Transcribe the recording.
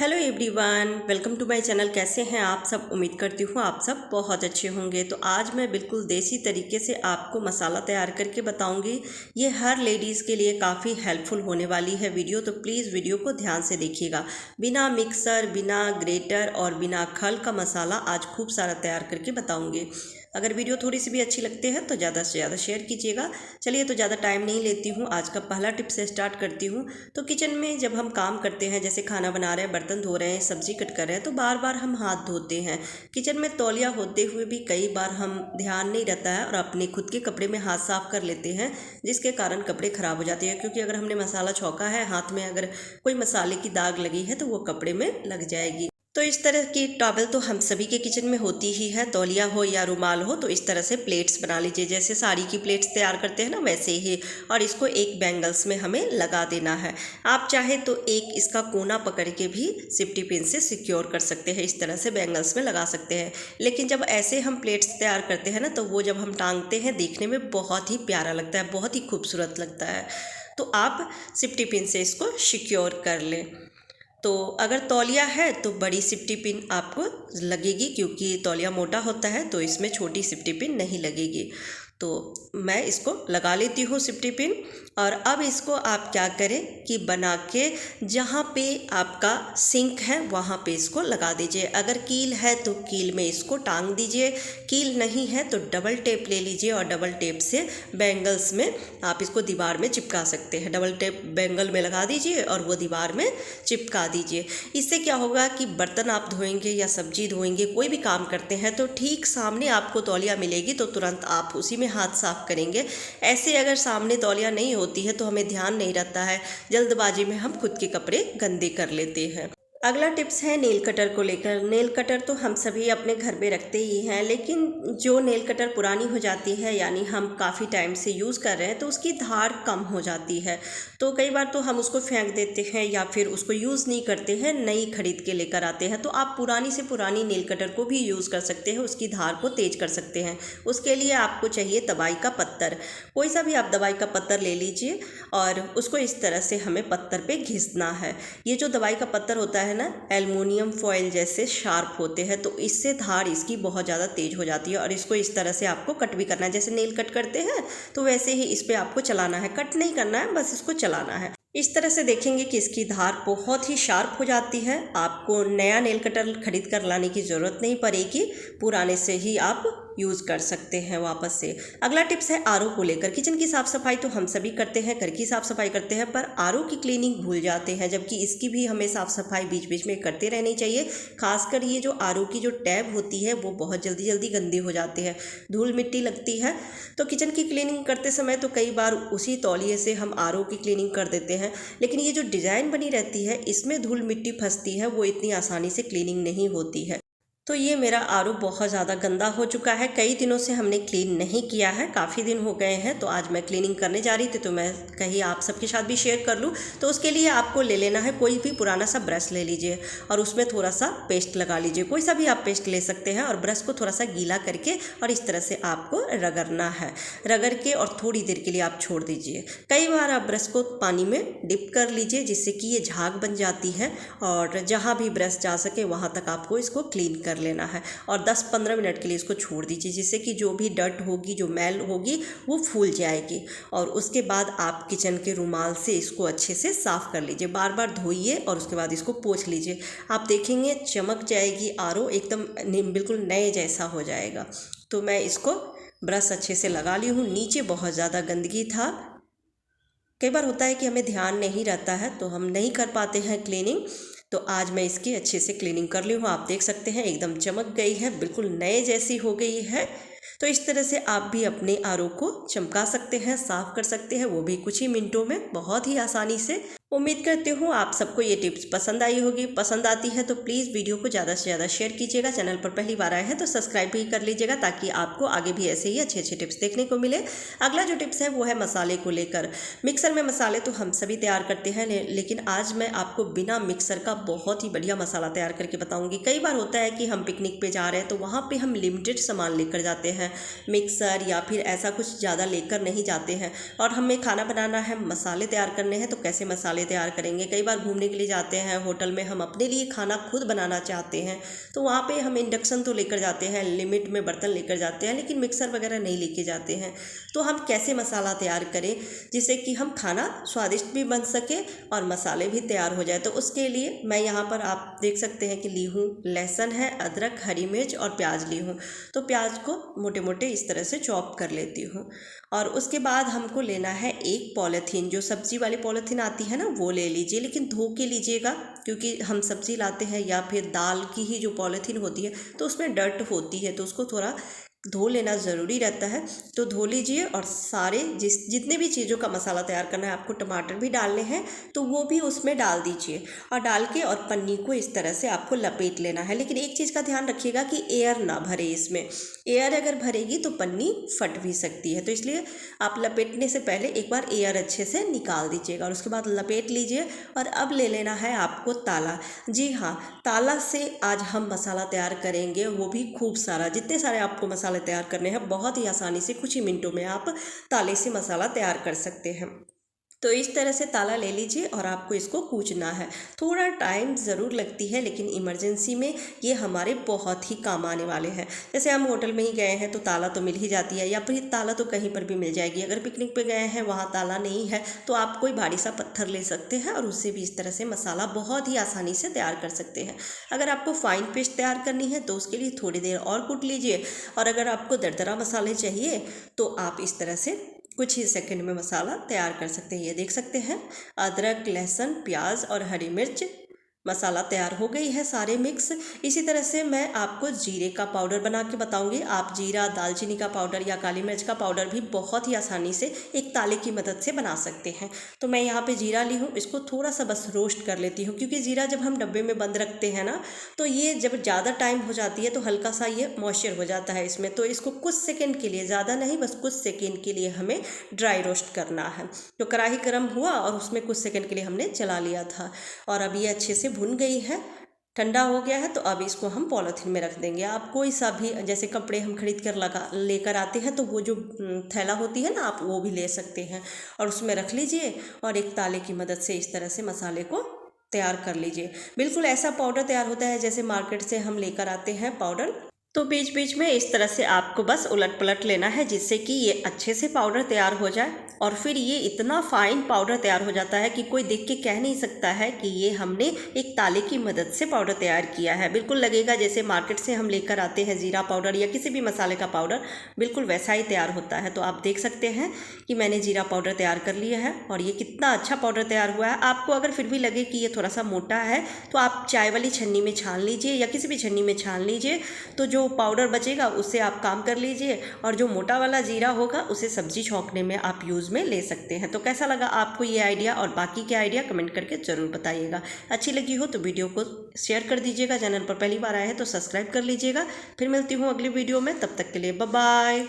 Hello everyone, welcome to my channel. कैसे हैं आप सब? उम्मीद करती हूँ आप सब बहुत अच्छे होंगे। तो आज मैं बिल्कुल देसी तरीके से आपको मसाला तैयार करके बताऊंगी। ये हर लेडीज़ के लिए काफ़ी हेल्पफुल होने वाली है वीडियो, तो प्लीज़ वीडियो को ध्यान से देखिएगा। बिना मिक्सर, बिना ग्रेटर और बिना खल का मसाला आज खूब सारा तैयार करके बताऊँगी। अगर वीडियो थोड़ी सी भी अच्छी लगती है तो ज़्यादा से ज़्यादा शेयर कीजिएगा। चलिए, तो ज़्यादा टाइम नहीं लेती हूँ, आज का पहला टिप से स्टार्ट करती हूँ। तो किचन में जब हम काम करते हैं, जैसे खाना बना रहे हैं, बर्तन धो रहे हैं, सब्जी कट कर रहे हैं, तो बार बार हम हाथ धोते हैं। किचन में तौलिया होते हुए भी कई बार हम ध्यान नहीं रहता है और अपने खुद के कपड़े में हाथ साफ कर लेते हैं, जिसके कारण कपड़े ख़राब हो जाते हैं। क्योंकि अगर हमने मसाला छौंका है, हाथ में अगर कोई मसाले की दाग लगी है तो वो कपड़े में लग जाएगी। तो इस तरह की टॉवल तो हम सभी के किचन में होती ही है, तौलिया हो या रुमाल हो। तो इस तरह से प्लेट्स बना लीजिए, जैसे साड़ी की प्लेट्स तैयार करते हैं ना, वैसे ही। और इसको एक बैंगल्स में हमें लगा देना है। आप चाहे तो एक इसका कोना पकड़ के भी सेफ्टी पिन से सिक्योर कर सकते हैं, इस तरह से बैंगल्स में लगा सकते हैं। लेकिन जब ऐसे हम प्लेट्स तैयार करते हैं ना, तो वो जब हम टांगते हैं देखने में बहुत ही प्यारा लगता है, बहुत ही खूबसूरत लगता है। तो आप सेफ्टी पिन से इसको सिक्योर कर लें। तो अगर तौलिया है तो बड़ी सिफ्टी पिन आपको लगेगी, क्योंकि तौलिया मोटा होता है तो इसमें छोटी सिफ्टी पिन नहीं लगेगी। तो मैं इसको लगा लेती हूँ सिफ्टी पिन। और अब इसको आप क्या करें कि बना के जहाँ पे आपका सिंक है वहाँ पे इसको लगा दीजिए। अगर कील है तो कील में इसको टांग दीजिए, कील नहीं है तो डबल टेप ले लीजिए और डबल टेप से बैंगल्स में आप इसको दीवार में चिपका सकते हैं। डबल टेप बैंगल में लगा दीजिए और वो दीवार में चिपका दीजिए। इससे क्या होगा कि बर्तन आप धोएंगे या सब्जी धोएंगे, कोई भी काम करते हैं, तो ठीक सामने आपको तौलिया मिलेगी तो तुरंत आप उसी में हाथ साफ करेंगे। ऐसे अगर सामने तौलिया नहीं होती है तो हमें ध्यान नहीं रहता है, जल्दबाजी में हम खुद के कपड़े गंदे कर लेते हैं। अगला टिप्स है नेल कटर को लेकर। नेल कटर तो हम सभी अपने घर में रखते ही हैं, लेकिन जो नेल कटर पुरानी हो जाती है, यानी हम काफ़ी टाइम से यूज़ कर रहे हैं, तो उसकी धार कम हो जाती है। तो कई बार तो हम उसको फेंक देते हैं या फिर उसको यूज़ नहीं करते हैं, नई खरीद के लेकर आते हैं। तो आप पुरानी से पुरानी नेल कटर को भी यूज़ कर सकते हैं, उसकी धार को तेज कर सकते हैं। उसके लिए आपको चाहिए दवाई का पत्तर। कोई सा भी आप दवाई का पत्तर ले लीजिए और उसको इस तरह से हमें पत्तर पे घिसना है। ये जो दवाई का पत्तर होता है ना, एल्युमिनियम फॉयल जैसे शार्प होते हैं, तो इससे धार इसकी बहुत ज़्यादा तेज हो जाती है। और इसको इस तरह से आपको कट भी करना है, जैसे नेल कट करते हैं तो वैसे ही इस पर आपको चलाना है। कट नहीं करना है, बस इसको चलाना है। इस तरह से देखेंगे कि इसकी धार बहुत ही शार्प हो जाती है। आपको नया नेल कटर खरीद कर लाने की ज़रूरत नहीं पड़ेगी, पुराने से ही आप यूज़ कर सकते हैं वापस से। अगला टिप्स है आरओ को लेकर। किचन की साफ़ सफाई तो हम सभी करते हैं, घर की साफ़ सफाई करते हैं, पर आरओ की क्लीनिंग भूल जाते हैं, जबकि इसकी भी हमें साफ़ सफाई बीच बीच में करते रहनी चाहिए। खासकर ये जो आरओ की जो टैब होती है वो बहुत जल्दी जल्दी गंदे हो जाते हैं, धूल मिट्टी लगती है। तो किचन की क्लीनिंग करते समय तो कई बार उसी तौलिए से हम आरओ की क्लीनिंग कर देते हैं, लेकिन ये जो डिज़ाइन बनी रहती है इसमें धूल मिट्टी फंसती है, वो इतनी आसानी से क्लीनिंग नहीं होती है। तो ये मेरा आरओ बहुत ज़्यादा गंदा हो चुका है, कई दिनों से हमने क्लीन नहीं किया है, काफ़ी दिन हो गए हैं। तो आज मैं क्लीनिंग करने जा रही थी तो मैं कहीं आप सबके साथ भी शेयर कर लूँ। तो उसके लिए आपको ले लेना है, कोई भी पुराना सा ब्रश ले लीजिए और उसमें थोड़ा सा पेस्ट लगा लीजिए। कोई सा भी आप पेस्ट ले सकते हैं और ब्रश को थोड़ा सा गीला करके और इस तरह से आपको रगड़ना है। रगड़ के और थोड़ी देर के लिए आप छोड़ दीजिए। कई बार आप ब्रश को पानी में डिप कर लीजिए, जिससे कि ये झाग बन जाती है और जहाँ भी ब्रश जा सके वहाँ तक आपको इसको क्लीन कर लेना है। और 10-15 मिनट के लिए इसको छोड़ दीजिए, जिससे कि जो भी डर्ट होगी, जो मैल होगी, वो फूल जाएगी। और उसके बाद आप किचन के रुमाल से इसको अच्छे से साफ़ कर लीजिए, बार बार धोइए और उसके बाद इसको पोंछ लीजिए। आप देखेंगे चमक जाएगी, आरओ एकदम बिल्कुल नए जैसा हो जाएगा। तो मैं इसको ब्रश अच्छे से लगा ली हूँ। नीचे बहुत ज़्यादा गंदगी था, कई बार होता है कि हमें ध्यान नहीं रहता है तो हम नहीं कर पाते हैं क्लीनिंग। तो आज मैं इसकी अच्छे से क्लीनिंग कर ली हूँ। आप देख सकते हैं एकदम चमक गई है, बिल्कुल नए जैसी हो गई है। तो इस तरह से आप भी अपने आरओ को चमका सकते हैं, साफ़ कर सकते हैं, वो भी कुछ ही मिनटों में, बहुत ही आसानी से। उम्मीद करती हूँ आप सबको ये टिप्स पसंद आई होगी। पसंद आती है तो प्लीज़ वीडियो को ज़्यादा से ज़्यादा शेयर कीजिएगा। चैनल पर पहली बार आए हैं तो सब्सक्राइब भी कर लीजिएगा, ताकि आपको आगे भी ऐसे ही अच्छे अच्छे टिप्स देखने को मिले। अगला जो टिप्स है वो है मसाले को लेकर। मिक्सर में मसाले तो हम सभी तैयार करते हैं, लेकिन आज मैं आपको बिना मिक्सर का बहुत ही बढ़िया मसाला तैयार करके बताऊँगी। कई बार होता है कि हम पिकनिक पे जा रहे हैं तो वहाँ पर हम लिमिटेड सामान लेकर जाते हैं, मिक्सर या फिर ऐसा कुछ ज़्यादा लेकर नहीं जाते हैं। और हमें खाना बनाना है, मसाले तैयार करने हैं, तो कैसे मसाले तैयार करेंगे। कई बार घूमने के लिए जाते हैं होटल में, हम अपने लिए खाना खुद बनाना चाहते हैं, तो वहाँ पे हम इंडक्शन तो लेकर जाते हैं, लिमिट में बर्तन लेकर जाते हैं, लेकिन मिक्सर वगैरह नहीं लेके जाते हैं। तो हम कैसे मसाला तैयार करें जिससे कि हम खाना स्वादिष्ट भी बन सके और मसाले भी तैयार हो जाए। तो उसके लिए मैं यहाँ पर आप देख सकते हैं कि ली हूँ लहसुन है, अदरक, हरी मिर्च और प्याज ली हूँ। तो प्याज को मोटे मोटे इस तरह से चॉप कर लेती हूँ। और उसके बाद हमको लेना है एक पॉलीथीन, जो सब्जी वाली पॉलीथीन आती है ना, वो ले लीजिए, लेकिन धो के लीजिएगा, क्योंकि हम सब्जी लाते हैं या फिर दाल की ही जो पॉलीथीन होती है तो उसमें डर्ट होती है, तो उसको थोड़ा धो लेना ज़रूरी रहता है। तो धो लीजिए और सारे जितने भी चीज़ों का मसाला तैयार करना है, आपको टमाटर भी डालने हैं तो वो भी उसमें डाल दीजिए, और डाल के और पन्नी को इस तरह से आपको लपेट लेना है। लेकिन एक चीज़ का ध्यान रखिएगा कि एयर ना भरे इसमें, एयर अगर भरेगी तो पन्नी फट भी सकती है, तो इसलिए आप लपेटने से पहले एक बार एयर अच्छे से निकाल दीजिएगा और उसके बाद लपेट लीजिए। और अब ले लेना है आपको ताला। जी हाँ, ताला से आज हम मसाला तैयार करेंगे, वो भी खूब सारा। जितने सारे आपको मसाले तैयार करने हैं, बहुत ही आसानी से कुछ ही मिनटों में आप ताले से मसाला तैयार कर सकते हैं। तो इस तरह से ताला ले लीजिए और आपको इसको कूचना है। थोड़ा टाइम ज़रूर लगती है, लेकिन इमरजेंसी में ये हमारे बहुत ही काम आने वाले हैं। जैसे हम होटल में ही गए हैं तो ताला तो मिल ही जाती है, या फिर ताला तो कहीं पर भी मिल जाएगी। अगर पिकनिक पे गए हैं, वहाँ ताला नहीं है, तो आप कोई भारी सा पत्थर ले सकते हैं और उससे भी इस तरह से मसाला बहुत ही आसानी से तैयार कर सकते हैं। अगर आपको फाइन पेस्ट तैयार करनी है तो उसके लिए थोड़ी देर और कूट लीजिए, और अगर आपको दरदरा मसाले चाहिए तो आप इस तरह से कुछ ही सेकंड में मसाला तैयार कर सकते हैं। ये देख सकते हैं, अदरक, लहसुन, प्याज और हरी मिर्च, मसाला तैयार हो गई है सारे मिक्स। इसी तरह से मैं आपको जीरे का पाउडर बना के बताऊंगी। आप जीरा, दालचीनी का पाउडर या काली मिर्च का पाउडर भी बहुत ही आसानी से एक ताले की मदद से बना सकते हैं। तो मैं यहाँ पे जीरा ली हूँ, इसको थोड़ा सा बस रोस्ट कर लेती हूँ, क्योंकि जीरा जब हम डब्बे में बंद रखते हैं ना, तो ये जब ज़्यादा टाइम हो जाती है तो हल्का सा ये मॉइस्चर हो जाता है इसमें। तो इसको कुछ सेकेंड के लिए, ज़्यादा नहीं, बस कुछ सेकेंड के लिए हमें ड्राई रोस्ट करना है। तो कढ़ाई गर्म हुआ और उसमें कुछ सेकेंड के लिए हमने चला लिया था, और अब ये अच्छे से भुन गई है, ठंडा हो गया है। तो अब इसको हम पॉलीथीन में रख देंगे। आप कोई सा भी, जैसे कपड़े हम खरीद कर लेकर आते हैं, तो वो जो थैला होती है ना, आप वो भी ले सकते हैं और उसमें रख लीजिए, और एक ताले की मदद से इस तरह से मसाले को तैयार कर लीजिए। बिल्कुल ऐसा पाउडर तैयार होता है जैसे मार्केट से हम लेकर आते हैं पाउडर। तो बीच बीच में इस तरह से आपको बस उलट पलट लेना है, जिससे कि ये अच्छे से पाउडर तैयार हो जाए। और फिर ये इतना फाइन पाउडर तैयार हो जाता है कि कोई देख के कह नहीं सकता है कि ये हमने एक ताले की मदद से पाउडर तैयार किया है। बिल्कुल लगेगा जैसे मार्केट से हम लेकर आते हैं जीरा पाउडर या किसी भी मसाले का पाउडर, बिल्कुल वैसा ही तैयार होता है। तो आप देख सकते हैं कि मैंने जीरा पाउडर तैयार कर लिया है, और ये कितना अच्छा पाउडर तैयार हुआ है। आपको अगर फिर भी लगे कि ये थोड़ा सा मोटा है, तो आप चाय वाली छन्नी में छान लीजिए या किसी भी छन्नी में छान लीजिए, तो जो पाउडर बचेगा उससे आप काम कर लीजिए, और जो मोटा वाला जीरा होगा उसे सब्जी छौंकने में आप यूज़ में ले सकते हैं। तो कैसा लगा आपको ये आइडिया, और बाकी के आइडिया कमेंट करके ज़रूर बताइएगा। अच्छी लगी हो तो वीडियो को शेयर कर दीजिएगा, चैनल पर पहली बार आए हैं तो सब्सक्राइब कर लीजिएगा। फिर मिलती हूँ अगली वीडियो में, तब तक के लिए बाय बाय।